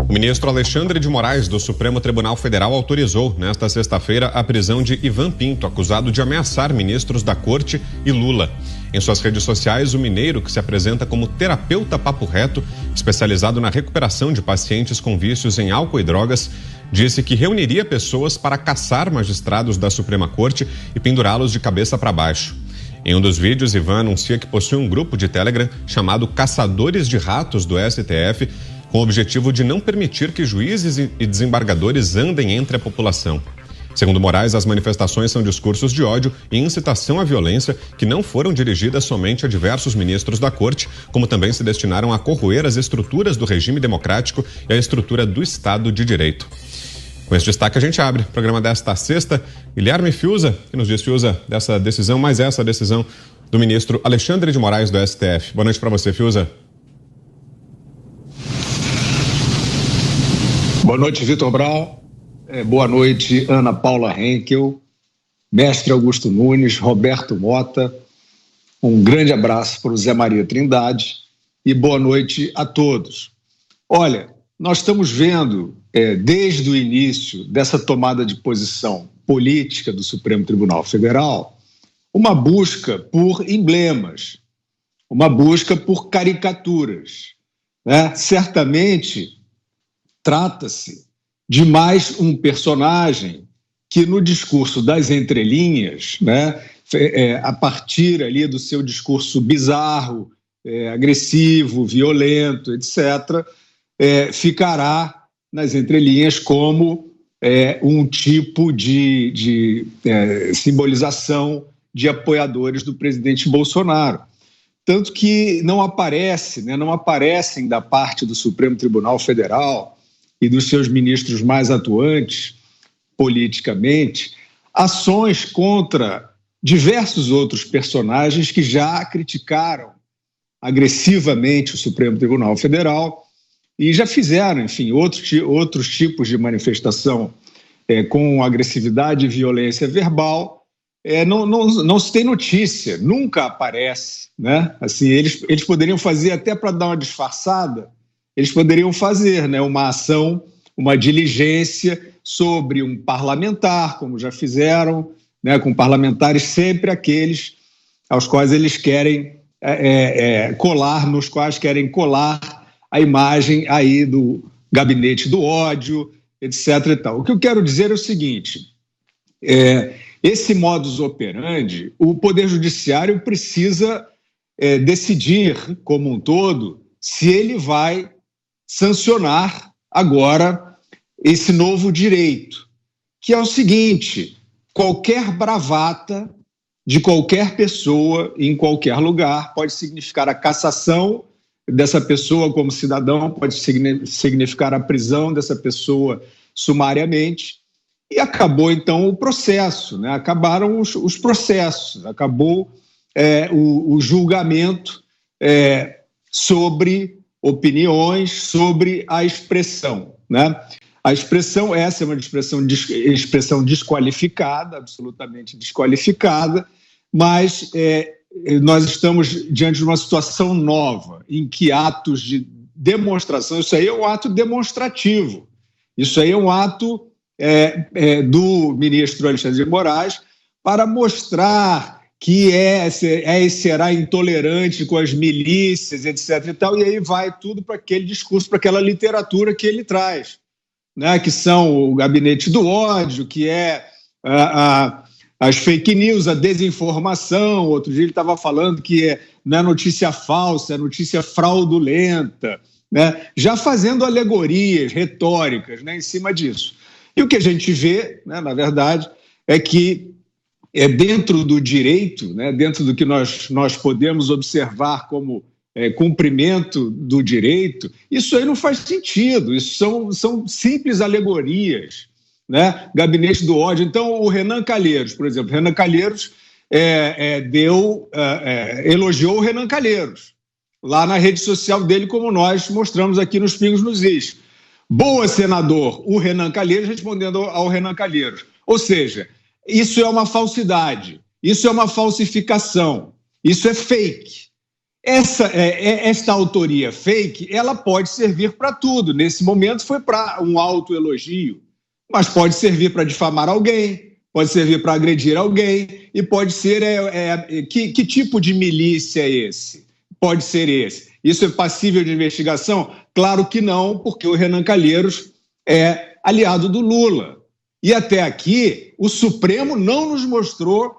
O ministro Alexandre de Moraes, do Supremo Tribunal Federal, autorizou, nesta sexta-feira, a prisão de Ivan Pinto, acusado de ameaçar ministros da Corte e Lula. Em suas redes sociais, o mineiro, que se apresenta como terapeuta papo reto, especializado na recuperação de pacientes com vícios em álcool e drogas, disse que reuniria pessoas para caçar magistrados da Suprema Corte e pendurá-los de cabeça para baixo. Em um dos vídeos, Ivan anuncia que possui um grupo de Telegram chamado Caçadores de Ratos do STF, com o objetivo de não permitir que juízes e desembargadores andem entre a população. Segundo Moraes, as manifestações são discursos de ódio e incitação à violência que não foram dirigidas somente a diversos ministros da Corte, como também se destinaram a corroer as estruturas do regime democrático e a estrutura do Estado de Direito. Com esse destaque, a gente abre o programa desta sexta. Guilherme Fiuza, que nos diz, Fiuza, dessa decisão, mais essa decisão do ministro Alexandre de Moraes, do STF. Boa noite para você, Fiuza. Boa noite, Vitor Brown. Boa noite, Ana Paula Henkel, mestre Augusto Nunes, Roberto Mota. Um grande abraço para o Zé Maria Trindade e boa noite a todos. Olha, nós estamos vendo, desde o início dessa tomada de posição política do Supremo Tribunal Federal, uma busca por emblemas, uma busca por caricaturas, né? Certamente trata-se de mais um personagem que, no discurso das entrelinhas, né, a partir ali do seu discurso bizarro, agressivo, violento, etc., ficará nas entrelinhas como um tipo de simbolização de apoiadores do presidente Bolsonaro. Tanto que não aparecem da parte do Supremo Tribunal Federal e dos seus ministros mais atuantes, politicamente, ações contra diversos outros personagens que já criticaram agressivamente o Supremo Tribunal Federal e já fizeram, enfim, outros tipos de manifestação com agressividade e violência verbal. Não se tem notícia, nunca aparece, né? Assim, eles poderiam fazer, até para dar uma disfarçada, eles poderiam fazer, né, uma ação, uma diligência sobre um parlamentar, como já fizeram, né, com parlamentares sempre aqueles aos quais eles querem nos quais querem colar a imagem aí do gabinete do ódio, etc. e tal. O que eu quero dizer é o seguinte, esse modus operandi, o Poder Judiciário precisa decidir como um todo se ele vai sancionar agora esse novo direito, que é o seguinte: qualquer bravata de qualquer pessoa em qualquer lugar pode significar a cassação dessa pessoa como cidadão, pode significar a prisão dessa pessoa sumariamente, e acabou então o processo, né? Acabaram os processos, acabou o julgamento sobre opiniões, sobre a expressão, né? A expressão, essa é uma expressão desqualificada, absolutamente desqualificada, mas nós estamos diante de uma situação nova, em que atos de demonstração, isso aí é um ato demonstrativo, isso aí é um ato do ministro Alexandre de Moraes para mostrar que será intolerante com as milícias, etc. e tal, e aí vai tudo para aquele discurso, para aquela literatura que ele traz, né, que são o gabinete do ódio, que as fake news, a desinformação. Outro dia ele estava falando que não é notícia falsa, é notícia fraudulenta, né, já fazendo alegorias retóricas, né, em cima disso. E o que a gente vê, né, na verdade, é que dentro do direito, né, dentro do que nós podemos observar como cumprimento do direito, isso aí não faz sentido, isso são simples alegorias, né? Gabinete do ódio. Então, o Renan Calheiros, por exemplo, Renan Calheiros elogiou o Renan Calheiros, lá na rede social dele, como nós mostramos aqui nos Pingos nos Is. Boa, senador, o Renan Calheiros respondendo ao Renan Calheiros. Ou seja, isso é uma falsidade, isso é uma falsificação, isso é fake. esta autoria fake, ela pode servir para tudo. Nesse momento foi para um autoelogio, mas pode servir para difamar alguém, pode servir para agredir alguém, e pode ser... que tipo de milícia é esse? Pode ser esse. Isso é passível de investigação? Claro que não, porque o Renan Calheiros é aliado do Lula. E até aqui, o Supremo não nos mostrou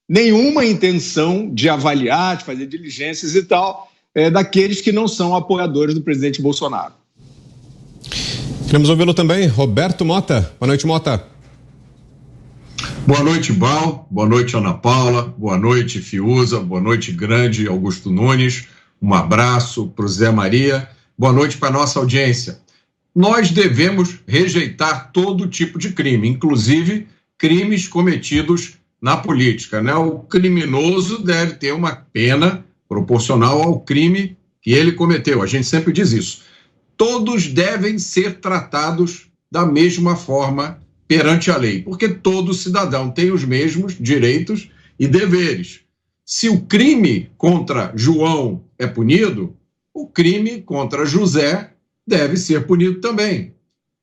nenhuma intenção de avaliar, de fazer diligências e tal, daqueles que não são apoiadores do presidente Bolsonaro. Queremos ouvi-lo também, Roberto Mota. Boa noite, Mota. Boa noite, Bal. Boa noite, Ana Paula. Boa noite, Fiuza. Boa noite, grande Augusto Nunes. Um abraço para o Zé Maria. Boa noite para a nossa audiência. Nós devemos rejeitar todo tipo de crime, inclusive crimes cometidos na política, né? O criminoso deve ter uma pena proporcional ao crime que ele cometeu. A gente sempre diz isso. Todos devem ser tratados da mesma forma perante a lei, porque todo cidadão tem os mesmos direitos e deveres. Se o crime contra João é punido, o crime contra José deve ser punido também.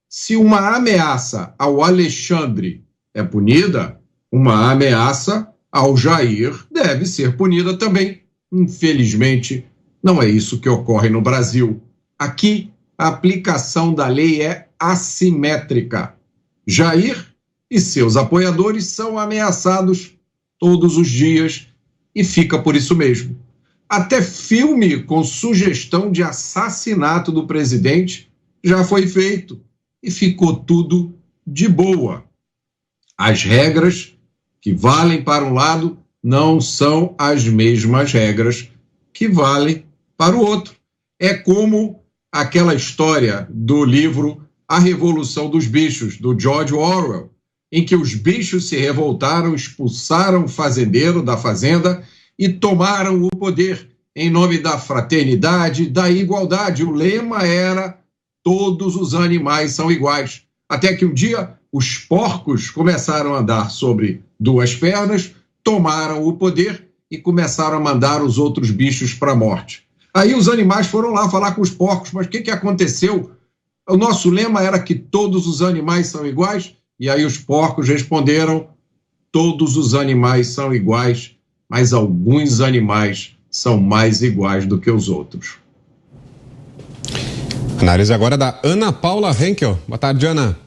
Se uma ameaça ao Alexandre é punida, uma ameaça ao Jair deve ser punida também. Infelizmente, não é isso que ocorre no Brasil. Aqui, a aplicação da lei é assimétrica. Jair e seus apoiadores são ameaçados todos os dias e fica por isso mesmo. Até filme com sugestão de assassinato do presidente já foi feito e ficou tudo de boa. As regras que valem para um lado não são as mesmas regras que valem para o outro. É como aquela história do livro A Revolução dos Bichos, do George Orwell, em que os bichos se revoltaram, expulsaram o fazendeiro da fazenda e tomaram o poder em nome da fraternidade, da igualdade. O lema era: todos os animais são iguais. Até que um dia os porcos começaram a andar sobre duas pernas, tomaram o poder e começaram a mandar os outros bichos para a morte. Aí os animais foram lá falar com os porcos, mas o que aconteceu? O nosso lema era que todos os animais são iguais, e aí os porcos responderam: todos os animais são iguais, mas alguns animais são mais iguais do que os outros. Análise agora da Ana Paula Henkel. Boa tarde, Ana.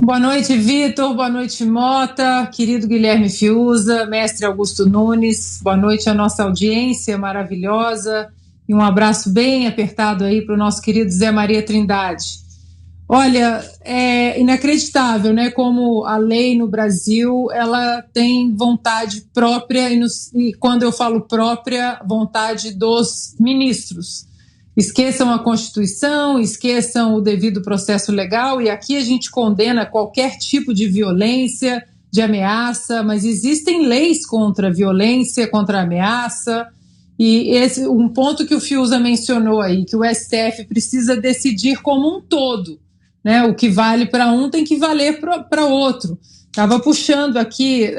Boa noite, Vitor. Boa noite, Mota. Querido Guilherme Fiuza, mestre Augusto Nunes. Boa noite à nossa audiência maravilhosa. E um abraço bem apertado aí para o nosso querido Zé Maria Trindade. Olha, é inacreditável, né, como a lei no Brasil, ela tem vontade própria, e quando eu falo própria, vontade dos ministros. Esqueçam a Constituição, esqueçam o devido processo legal, e aqui a gente condena qualquer tipo de violência, de ameaça, mas existem leis contra a violência, contra a ameaça, e esse um ponto que o Fiuza mencionou aí, que o STF precisa decidir como um todo, né? O que vale para um tem que valer para outro. Estava puxando aqui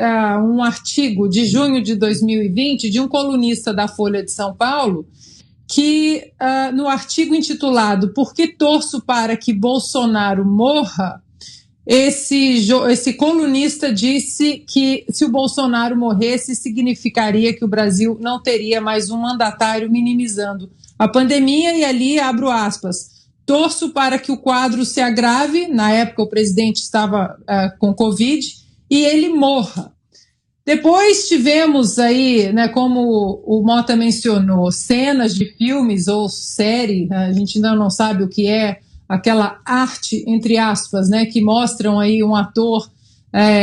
um artigo de junho de 2020 de um colunista da Folha de São Paulo, que no artigo intitulado "Por que torço para que Bolsonaro morra?", esse colunista disse que se o Bolsonaro morresse, significaria que o Brasil não teria mais um mandatário minimizando a pandemia, e ali abro aspas: "Torço para que o quadro se agrave", na época o presidente estava com Covid, "e ele morra". Depois tivemos aí, né, como o Mota mencionou, cenas de filmes ou série, a gente ainda não sabe o que é, aquela arte, entre aspas, né, que mostram aí um ator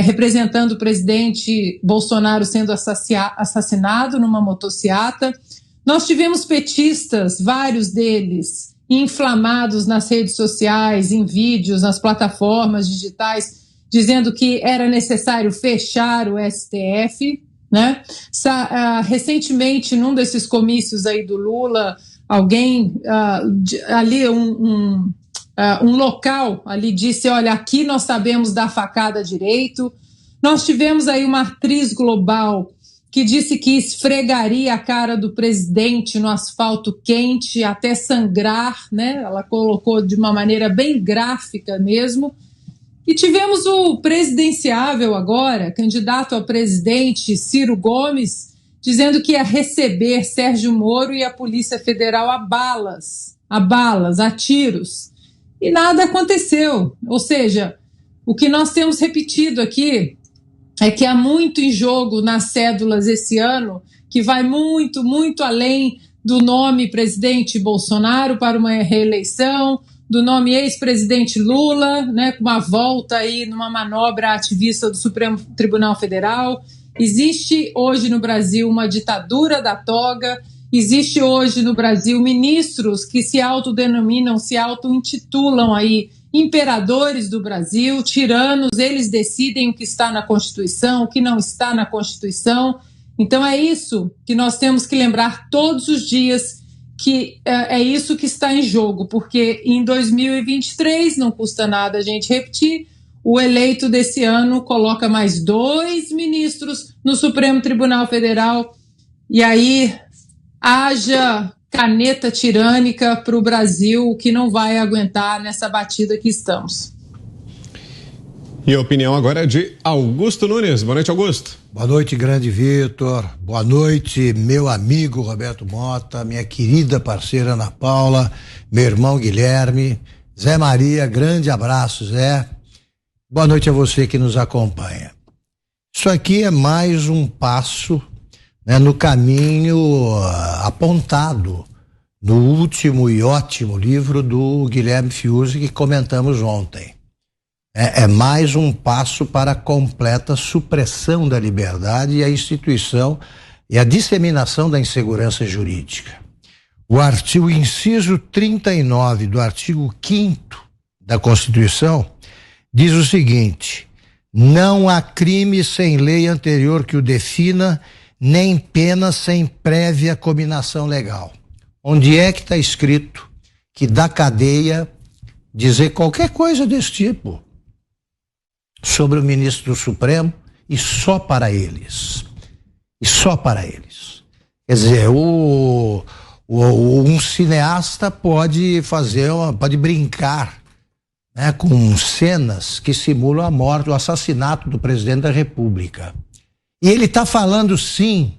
representando o presidente Bolsonaro sendo assassinado numa motociata. Nós tivemos petistas, vários deles, inflamados nas redes sociais, em vídeos, nas plataformas digitais, dizendo que era necessário fechar o STF, né? Recentemente, num desses comícios aí do Lula, alguém ali, um local ali disse: olha, aqui nós sabemos dar facada direito. Nós tivemos aí uma atriz global que disse que esfregaria a cara do presidente no asfalto quente até sangrar, né? Ela colocou de uma maneira bem gráfica mesmo. E tivemos o presidenciável agora, candidato a presidente Ciro Gomes, dizendo que ia receber Sérgio Moro e a Polícia Federal a tiros. E nada aconteceu. Ou seja, o que nós temos repetido aqui é que há muito em jogo nas cédulas esse ano, que vai muito, muito além do nome presidente Bolsonaro para uma reeleição, do nome ex-presidente Lula, né, com uma volta aí numa manobra ativista do Supremo Tribunal Federal. Existe hoje no Brasil uma ditadura da toga, existe hoje no Brasil ministros que se autodenominam, se auto-intitulam aí imperadores do Brasil, tiranos, eles decidem o que está na Constituição, o que não está na Constituição. Então é isso que nós temos que lembrar todos os dias, que é isso que está em jogo, porque em 2023, não custa nada a gente repetir, o eleito desse ano coloca mais 2 ministros no Supremo Tribunal Federal, e aí haja caneta tirânica para o Brasil, que não vai aguentar nessa batida que estamos. E a opinião agora é de Augusto Nunes. Boa noite, Augusto. Boa noite, grande Vitor. Boa noite, meu amigo Roberto Mota, minha querida parceira Ana Paula, meu irmão Guilherme, Zé Maria, grande abraço, Zé. Boa noite a você que nos acompanha. Isso aqui é mais um passo, né, no caminho apontado no último e ótimo livro do Guilherme Fiuza que comentamos ontem. É mais um passo para a completa supressão da liberdade e a instituição e a disseminação da insegurança jurídica. O inciso 39 do artigo 5º da Constituição diz o seguinte: não há crime sem lei anterior que o defina, nem pena sem prévia cominação legal. Onde é que está escrito que da cadeia dizer qualquer coisa desse tipo sobre o ministro do Supremo e só para eles? E só para eles. Quer dizer, um cineasta pode pode brincar, né, com cenas que simulam a morte, o assassinato do presidente da República. E ele está falando, sim,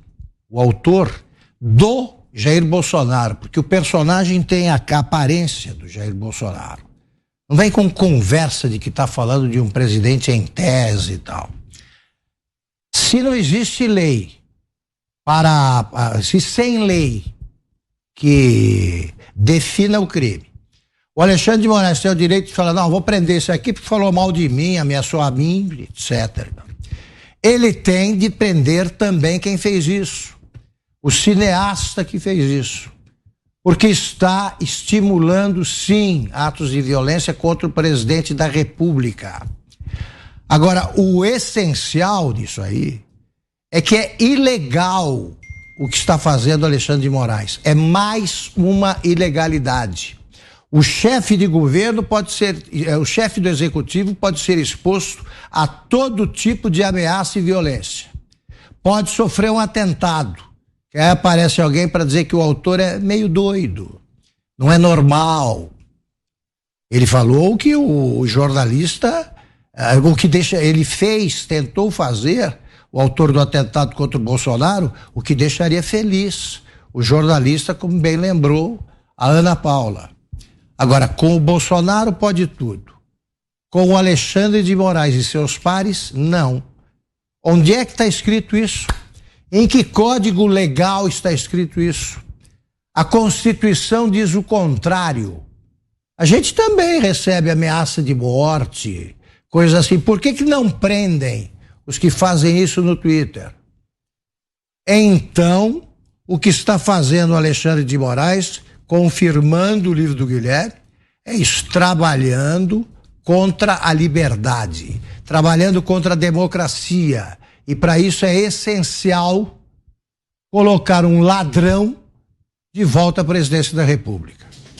o autor, do Jair Bolsonaro, porque o personagem tem a aparência do Jair Bolsonaro. Não vem com conversa de que está falando de um presidente em tese e tal. Se não existe lei se sem lei que defina o crime, o Alexandre de Moraes tem o direito de falar, não, vou prender esse aqui porque falou mal de mim, ameaçou a mim, etc. Ele tem de prender também quem fez isso. O cineasta que fez isso. Porque está estimulando, sim, atos de violência contra o presidente da República. Agora, o essencial disso aí é que é ilegal o que está fazendo Alexandre de Moraes. É mais uma ilegalidade. O chefe de governo o chefe do executivo pode ser exposto a todo tipo de ameaça e violência. Pode sofrer um atentado. Aí aparece alguém para dizer que o autor é meio doido, não é normal. Ele falou que o jornalista, tentou fazer, o autor do atentado contra o Bolsonaro, o que deixaria feliz o jornalista, como bem lembrou a Ana Paula. Agora, com o Bolsonaro pode tudo. Com o Alexandre de Moraes e seus pares, não. Onde é que está escrito isso? Em que código legal está escrito isso? A Constituição diz o contrário. A gente também recebe ameaça de morte, coisas assim. Por que não prendem os que fazem isso no Twitter? Então, o que está fazendo o Alexandre de Moraes, confirmando o livro do Guilherme, é trabalhando contra a liberdade, trabalhando contra a democracia. E para isso é essencial colocar um ladrão de volta à presidência da República.